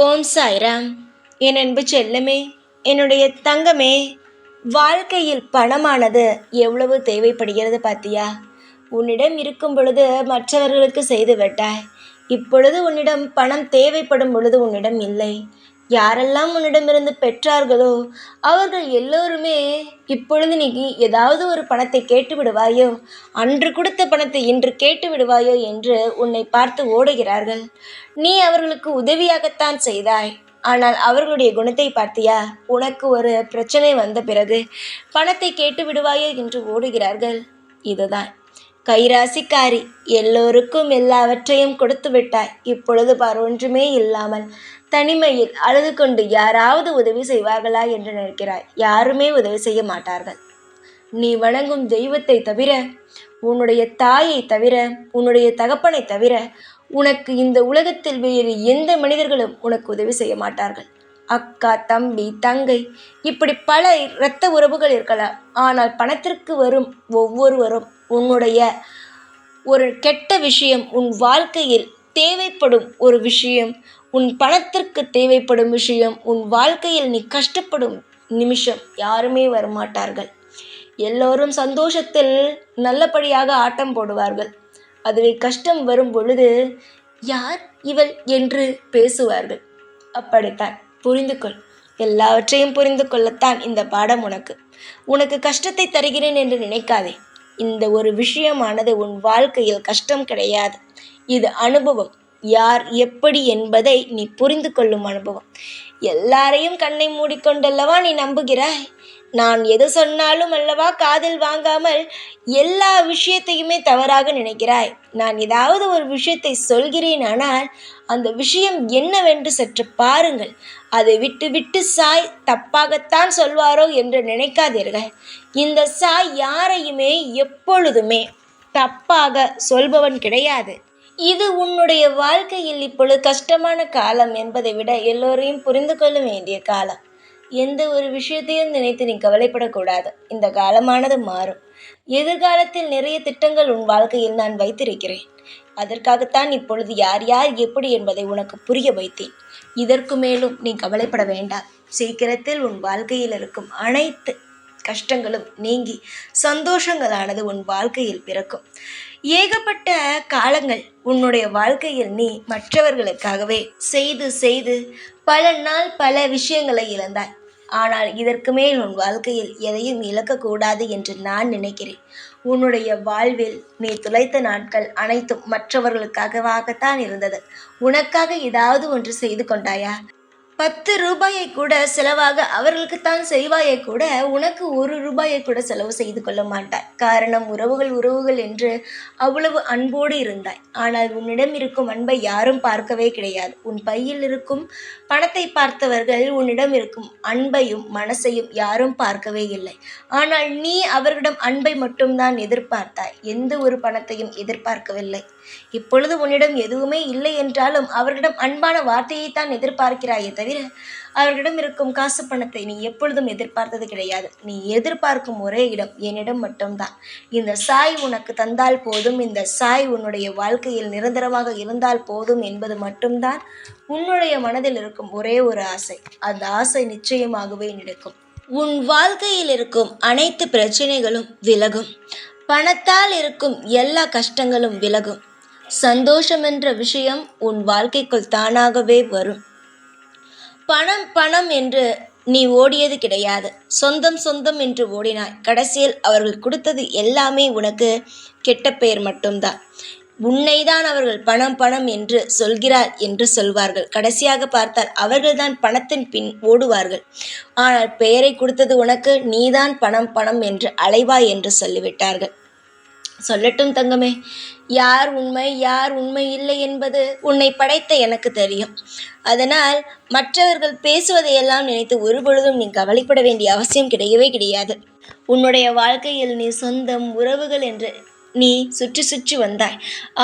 ஓம் சாய்ராம். என் அன்பு செல்லமே, என்னுடைய தங்கமே, வாழ்க்கையில் பணமானது எவ்வளவு தேவைப்படுகிறது பார்த்தியா? உன்னிடம் இருக்கும் பொழுது மற்றவர்களுக்கு செய்து விட்டாய். இப்பொழுது உன்னிடம் பணம் தேவைப்படும் பொழுது உன்னிடம் இல்லை. யாரெல்லாம் உன்னிடமிருந்து பெற்றார்களோ அவர்கள் எல்லோருமே இப்பொழுது நீ ஏதாவது ஒரு பணத்தை கேட்டு விடுவாயோ, அன்று கொடுத்த பணத்தை இன்று கேட்டு விடுவாயோ என்று உன்னை பார்த்து ஓடுகிறார்கள். நீ அவர்களுக்கு உதவியாகத்தான் செய்தாய். ஆனால் அவர்களுடைய குணத்தை பார்த்தியா? உனக்கு ஒரு பிரச்சனை வந்த பிறகு பணத்தை கேட்டு விடுவாயோ என்று ஓடுகிறார்கள். இதுதான் கைராசிக்காரி. எல்லோருக்கும் எல்லாவற்றையும் கொடுத்து விட்டாய். இப்பொழுது பார், ஒன்றுமே இல்லாமல் தனிமையில் அழுது கொண்டு யாராவது உதவி செய்வார்களா என்று நினைக்கிறாய். யாருமே உதவி செய்ய மாட்டார்கள். நீ வணங்கும் தெய்வத்தை தவிர, உன்னுடைய தாயை தவிர, உன்னுடைய தகப்பனை தவிர உனக்கு இந்த உலகத்தில் வேறு எந்த மனிதர்களும் உனக்கு உதவி செய்ய மாட்டார்கள். அக்கா, தம்பி, தங்கை, இப்படி பல இரத்த உறவுகள் இருக்கலாம். ஆனால் பணத்திற்கு வரும் ஒவ்வொருவரும் உன்னுடைய ஒரு கெட்ட விஷயம், உன் வாழ்க்கையில் தேவைப்படும் ஒரு விஷயம், உன் பணத்திற்கு தேவைப்படும் விஷயம், உன் வாழ்க்கையில் நீ கஷ்டப்படும் நிமிஷம் யாருமே வரமாட்டார்கள். எல்லோரும் சந்தோஷத்தில் நல்லபடியாக ஆட்டம் போடுவார்கள். அதுவே கஷ்டம் வரும் பொழுது யார் இவள் என்று பேசுவார்கள். அப்படித்தான் புரிந்து கொள். எல்லாவற்றையும் புரிந்து கொள்ளத்தான் இந்த பாடம். உனக்கு கஷ்டத்தை தருகிறேன் என்று நினைக்காதே. இந்த ஒரு விஷயமானது உன் வாழ்க்கையில் கஷ்டம் கிடையாது. இது அனுபவம். யார் எப்படி என்பதை நீ புரிந்து கொள்ளும் அனுபவம். எல்லாரையும் கண்ணை மூடிக்கொண்டல்லவா நீ நம்புகிறாய். நான் எது சொன்னாலும் அல்லவா காதில் வாங்காமல் எல்லா விஷயத்தையுமே தவறாக நினைக்கிறாய். நான் ஏதாவது ஒரு விஷயத்தை சொல்கிறேன், ஆனால் அந்த விஷயம் என்னவென்று சற்று பாருங்கள். அதை விட்டு விட்டு சாய் தப்பாகத்தான் சொல்வாரோ என்று நினைக்காதீர்கள். இந்த சாய் யாரையுமே எப்பொழுதுமே தப்பாக சொல்பவன் கிடையாது. இது உன்னுடைய வாழ்க்கையில் இப்பொழுது கஷ்டமான காலம் என்பதை விட எல்லோரையும் புரிந்து கொள்ள வேண்டிய காலம். எந்த ஒரு விஷயத்தையும் நினைத்து நீ கவலைப்படக்கூடாது. இந்த காலமானது மாறும். எதிர்காலத்தில் நிறைய திட்டங்கள் உன் வாழ்க்கையில் நான் வைத்திருக்கிறேன். அதற்காகத்தான் இப்பொழுது யார் யார் எப்படி என்பதை உனக்கு புரிய வைத்தேன். இதற்கு மேலும் நீ கவலைப்பட வேண்டாம். சீக்கிரத்தில் உன் வாழ்க்கையில் இருக்கும் அனைத்து கஷ்டங்களும் நீங்கி சந்தோஷங்களானது உன் வாழ்க்கையில் பிறக்கும். ஏகப்பட்ட காலங்கள் உன்னுடைய வாழ்க்கையில் நீ மற்றவர்களுக்காகவே செய்து செய்து பல நாள் பல விஷயங்களை இழந்தாய். ஆனால் இதற்கு மேல் உன் வாழ்க்கையில் எதையும் இழக்கக்கூடாது என்று நான் நினைக்கிறேன். உன்னுடைய வாழ்வில் நீ துளைத்த நாட்கள் அனைத்தும் மற்றவர்களுக்காகவாகத்தான் இருந்தது. உனக்காக ஏதாவது ஒன்று செய்து கொண்டாயா? 10 ரூபாயை கூட செலவாக அவர்களுக்குத்தான் செய்வாயை கூட உனக்கு 1 ரூபாயை கூட செலவு செய்து கொள்ள மாட்டாய். காரணம், உறவுகள் என்று அவ்வளவு அன்போடு இருந்தாய். ஆனால் உன்னிடம் இருக்கும் அன்பை யாரும் பார்க்கவே கிடையாது. உன் பையில் இருக்கும் பணத்தை பார்த்தவர்கள் உன்னிடம் இருக்கும் அன்பையும் மனசையும் யாரும் பார்க்கவே இல்லை. ஆனால் நீ அவர்களிடம் அன்பை மட்டும்தான் எதிர்பார்த்தாய். எந்த ஒரு பணத்தையும் எதிர்பார்க்கவில்லை. இப்பொழுது உன்னிடம் எதுவுமே இல்லை என்றாலும் அவர்களிடம் அன்பான வார்த்தையைத்தான் எதிர்பார்க்கிறாயே தவிர அவர்களிடம் இருக்கும் காசு பணத்தை நீ எப்பொழுதும் எதிர்பார்த்தது கிடையாது. நீ எதிர்பார்க்கும் ஒரே இடம் என்னிடம் மட்டும்தான். இந்த சாய் உனக்கு தந்தால் போதும், இந்த சாய் உன்னுடைய வாழ்க்கையில் நிரந்தரமாக இருந்தால் போதும் என்பது மட்டும்தான் உன்னுடைய மனதில் இருக்கும் ஒரே ஒரு ஆசை. அந்த ஆசை நிச்சயமாகவே நடக்கும். உன் வாழ்க்கையில் இருக்கும் அனைத்து பிரச்சனைகளும் விலகும். பணத்தால் இருக்கும் எல்லா கஷ்டங்களும் விலகும். சந்தோஷம் என்ற விஷயம் உன் வாழ்க்கைக்குள் தானாகவே வரும். பணம் பணம் என்று நீ ஓடியது கிடையாது. சொந்தம் சொந்தம் என்று ஓடினாய். கடைசியில் அவர்கள் கொடுத்தது எல்லாமே உனக்கு கெட்ட பெயர் மட்டும்தான். உன்னைதான் அவர்கள் பணம் பணம் என்று சொல்கிறார் என்று சொல்வார்கள். கடைசியாக பார்த்தால் அவர்கள்தான் பணத்தின் பின் ஓடுவார்கள். ஆனால் பெயரை கொடுத்தது உனக்கு. நீதான் பணம் பணம் என்று அலைவாய் என்று சொல்லிவிட்டார்கள். சொல்லட்டும் தங்கமே, யார் உண்மை யார் உண்மை இல்லை என்பது உன்னை படைத்த எனக்கு தெரியும். அதனால் மற்றவர்கள் பேசுவதையெல்லாம் நினைத்து ஒருபொழுதும் நீ கவலைப்பட வேண்டிய அவசியம் கிடையவே கிடையாது. உன்னுடைய வாழ்க்கையில் நீ சொந்தம் உறவுகள் என்று நீ சுற்றி சுற்றி வந்தாய்.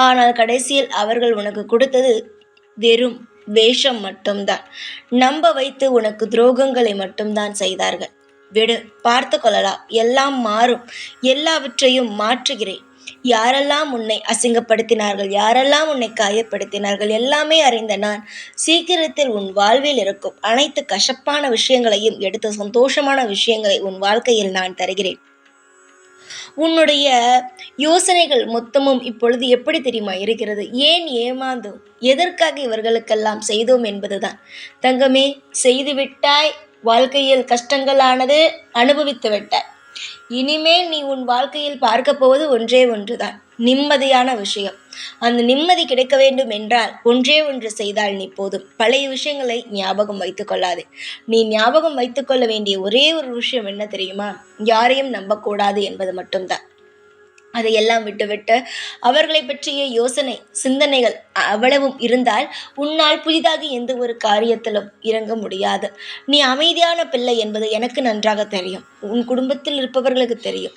ஆனால் கடைசியில் அவர்கள் உனக்கு கொடுத்தது வெறும் வேஷம் மட்டும்தான். நம்ப வைத்து உனக்கு துரோகங்களை மட்டும்தான் செய்தார்கள். விடு, பார்த்து கொள்ளலாம். எல்லாம் மாறும். எல்லாவற்றையும் மாற்றுகிறேன். யாரெல்லாம் உன்னை அசிங்கப்படுத்தினார்கள், யாரெல்லாம் உன்னை காயப்படுத்தினார்கள் எல்லாமே அறிந்த நான் சீக்கிரத்தில் உன் வாழ்வில் இருக்கும் அனைத்து கசப்பான விஷயங்களையும் எடுத்து சந்தோஷமான விஷயங்களை உன் வாழ்க்கையில் நான் தருகிறேன். உன்னுடைய யோசனைகள் மொத்தமும் இப்பொழுது எப்படி தெரியுமா இருக்கிறது? ஏன் ஏமாந்தோம், எதற்காக இவர்களுக்கெல்லாம் செய்தோம் என்பதுதான். தங்கமே, செய்துவிட்டாய். வாழ்க்கையில் கஷ்டங்களானது அனுபவித்து விட்டாய். இனிமேல் நீ உன் வாழ்க்கையில் பார்க்க போவது ஒன்றே ஒன்றுதான், நிம்மதியான விஷயம். அந்த நிம்மதி கிடைக்க வேண்டும் என்றால் ஒன்றே ஒன்று செய்தால் நீ போதும். பழைய விஷயங்களை ஞாபகம் வைத்துக் கொள்ளாதே. நீ ஞாபகம் வைத்துக் கொள்ள வேண்டிய ஒரே ஒரு விஷயம் என்ன தெரியுமா? யாரையும் நம்பக்கூடாது என்பது மட்டும்தான். அதையெல்லாம் விட்டுவிட்டு அவர்களை பற்றிய யோசனை சிந்தனைகள் அவ்வளவும் இருந்தால் உன்னால் புதிதாக எந்த ஒரு காரியத்திலும் இறங்க முடியாது. நீ அமைதியான பிள்ளை என்பது எனக்கு நன்றாக தெரியும், உன் குடும்பத்தில் இருப்பவர்களுக்கு தெரியும்.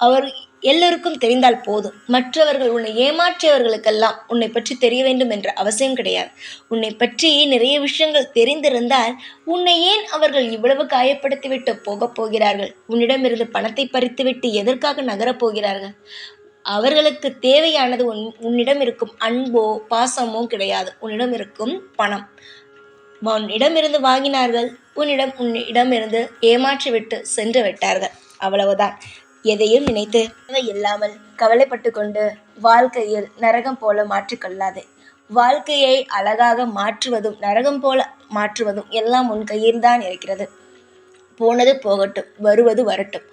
அவர் எல்லோருக்கும் தெரிந்தால் போதும். மற்றவர்கள் உன்னை ஏமாற்றியவர்களுக்கெல்லாம் உன்னை பற்றி தெரிய வேண்டும் என்ற அவசியம் கிடையாது. உன்னை பற்றி நிறைய விஷயங்கள் தெரிந்திருந்தால் உன்னை ஏன் அவர்கள் இவ்வளவு காயப்படுத்திவிட்டு போகப் போகிறார்கள்? உன்னிடமிருந்து பணத்தை பறித்துவிட்டு எதற்காக நகரப் போகிறார்கள்? அவர்களுக்கு தேவையானது உன்னிடம் இருக்கும் அன்போ பாசமோ கிடையாது, உன்னிடம் இருக்கும் பணம். உன்னிடமிருந்து வாங்கினார்கள், உன்னிடமிருந்து ஏமாற்றிவிட்டு சென்று விட்டார்கள், அவ்வளவுதான். எதையும் நினைத்து இல்லாமல் கவலைப்பட்டு கொண்டு வாழ்க்கையில் நரகம் போல மாற்றிக்கொள்ளாதே. வாழ்க்கையை அழகாக மாற்றுவதும் நரகம் போல மாற்றுவதும் எல்லாம் உன் கையில்தான் இருக்கிறது. போனது போகட்டும், வருவது வரட்டும்.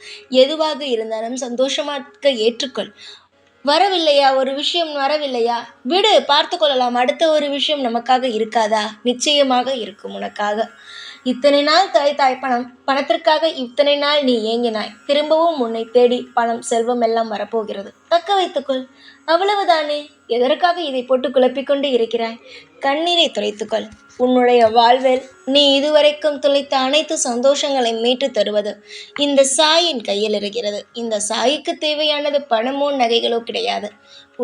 எதுவாக இருந்தாலும் சந்தோஷமாக ஏற்றுக்கொள். வரவில்லையா, ஒரு விஷயம் வரவில்லையா, விடு, பார்த்து கொள்ளலாம். அடுத்த ஒரு விஷயம் நமக்காக இருக்காதா? நிச்சயமாக இருக்கும் உனக்காக. இத்தனை நாள் தாய் பணத்திற்காக இத்தனை நாள் நீ ஏங்கினாய். திரும்பவும் உன்னை தேடி பணம் செல்வம் எல்லாம் வரப்போகிறது. தக்க வைத்துக்கொள், அவ்வளவுதானே. எதற்காக இதை போட்டு குழப்பிக்கொண்டு இருக்கிறாய்? கண்ணீரை துடைத்துக்கொள். உன்னுடைய வாழ்வில் நீ இதுவரைக்கும் துளைத்த அனைத்து சந்தோஷங்களை மீட்டு தருவது இந்த சாயின் கையில் இருக்கிறது. இந்த சாய்க்கு தேவையானது பணமோ நகைகளோ கிடையாது,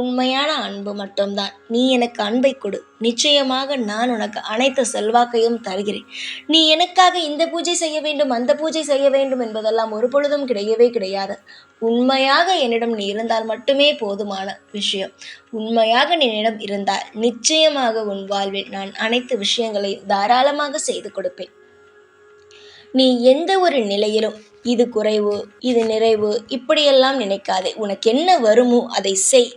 உண்மையான அன்பு மட்டும்தான். நீ எனக்கு அன்பை கொடு, நிச்சயமாக நான் உனக்கு அனைத்து செல்வாக்கையும் தருகிறேன். நீ எனக்காக இந்த பூஜை செய்ய வேண்டும், அந்த பூஜை செய்ய வேண்டும் என்பதெல்லாம் ஒரு பொழுதும் கிடையவே கிடையாது. உண்மையாக என்னிடம் நீ இருந்தால் மட்டுமே போதுமான விஷயம். உண்மையாக நீ என்னிடம் இருந்தால் நிச்சயமாக உன் வாழ்வில் நான் அனைத்து விஷயங்களையும் தாராளமாக செய்து கொடுப்பேன். நீ எந்த ஒரு நிலையிலும் இது குறைவு, இது நிறைவு இப்படியெல்லாம் நினைக்காதே. உனக்கு என்ன வருமோ அதை செய்.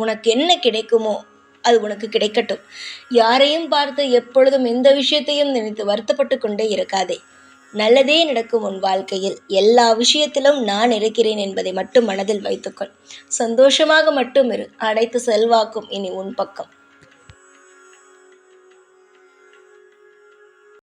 உனக்கு என்ன கிடைக்குமோ அது உனக்கு கிடைக்கட்டும். யாரையும் பார்த்து எப்பொழுதும் எந்த விஷயத்தையும் நினைத்து வருத்தப்பட்டு கொண்டே இருக்காதே. நல்லதே நடக்கும் உன் வாழ்க்கையில். எல்லா விஷயத்திலும் நான் இருக்கிறேன் என்பதை மட்டும் மனதில் வைத்துக்கொள். சந்தோஷமாக மட்டும் இரு. அனைத்து செல்வாக்கும் இனி உன் பக்கம்.